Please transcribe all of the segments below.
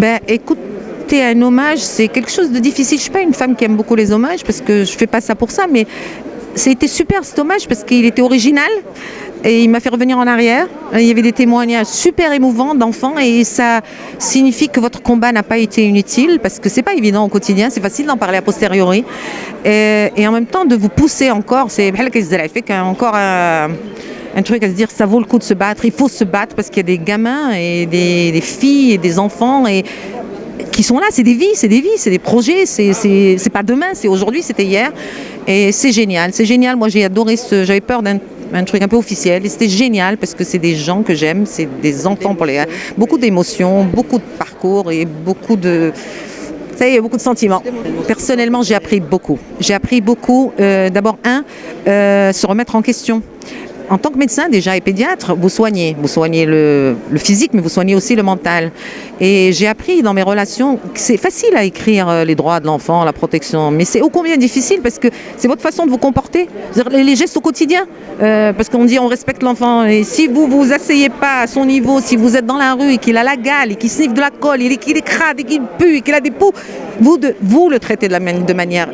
Ben, écouter un hommage, c'est quelque chose de difficile. Je ne suis pas une femme qui aime beaucoup les hommages parce que je ne fais pas ça pour ça, mais c'était super cet hommage parce qu'il était original et il m'a fait revenir en arrière. Il y avait des témoignages super émouvants d'enfants et ça signifie que votre combat n'a pas été inutile parce que c'est pas évident au quotidien, c'est facile d'en parler a posteriori et en même temps de vous pousser encore, c'est encore un truc à se dire ça vaut le coup de se battre, il faut se battre parce qu'il y a des gamins et des filles et des enfants et qui sont là, c'est des vies, c'est des projets, c'est pas demain, c'est aujourd'hui, c'était hier et c'est génial. Moi j'ai adoré j'avais peur d'un truc un peu officiel et c'était génial parce que c'est des gens que j'aime, c'est des enfants beaucoup d'émotions, beaucoup de parcours et beaucoup de beaucoup de sentiments. Personnellement, j'ai appris beaucoup. D'abord, se remettre en question. En tant que médecin déjà et pédiatre, vous soignez le physique, mais vous soignez aussi le mental. Et j'ai appris dans mes relations que c'est facile à écrire les droits de l'enfant, la protection, mais c'est ô combien difficile parce que c'est votre façon de vous comporter, les gestes au quotidien. Parce qu'on dit on respecte l'enfant et si vous vous asseyez pas à son niveau, si vous êtes dans la rue et qu'il a la gale et qu'il sniffe de la colle, qu'il est crade et qu'il pue et qu'il a des poux, vous le traitez de manière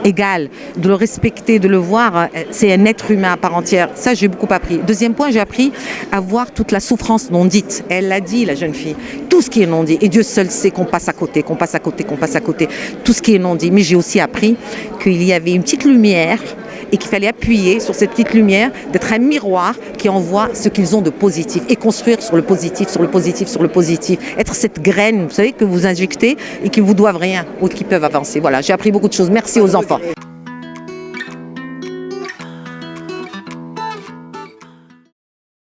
égal, de le respecter, de le voir, c'est un être humain à part entière. Ça, j'ai beaucoup appris. Deuxième point, j'ai appris à voir toute la souffrance non dite. Elle l'a dit, la jeune fille. Tout ce qui est non dit. Et Dieu seul sait qu'on passe à côté. Tout ce qui est non dit. Mais j'ai aussi appris qu'il y avait une petite lumière et qu'il fallait appuyer sur cette petite lumière, d'être un miroir qui envoie ce qu'ils ont de positif et construire sur le positif. Être cette graine, vous savez, que vous injectez et qui ne vous doivent rien ou qui peuvent avancer. Voilà, j'ai appris beaucoup de choses. Merci aux enfants.